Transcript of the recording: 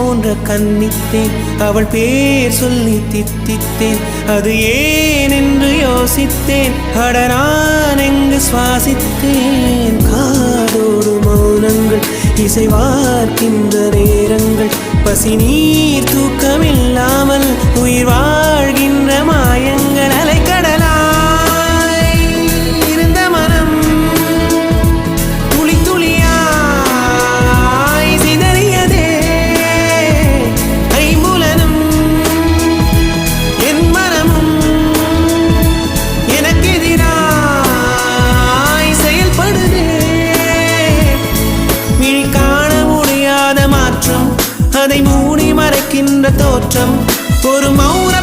போன்ற கன்னித்தேன் அவள் பேர் சொல்லி தித்தித்தேன் அது ஏன் என்று யோசித்தேன் அட நான் எங்கு சுவாசித்தேன் காதோடு மௌனங்கள் இசைவார்க்கின்ற நேரங்கள் பசி நீர் தூக்கமில்லாமல் உயிர் வாழ்கின்ற மாயங்கள் அலைக்கடலாய் இருந்த மனம் துளி துளியாய் சிதறியதே ஐம்புலனும் என் மனமும் எனக்கெதிராய் செயல்படுதே விழி காண முடியாத மாற்றம் அதை மூடி மறைக்கின்ற தோற்றம் ஒரு மௌன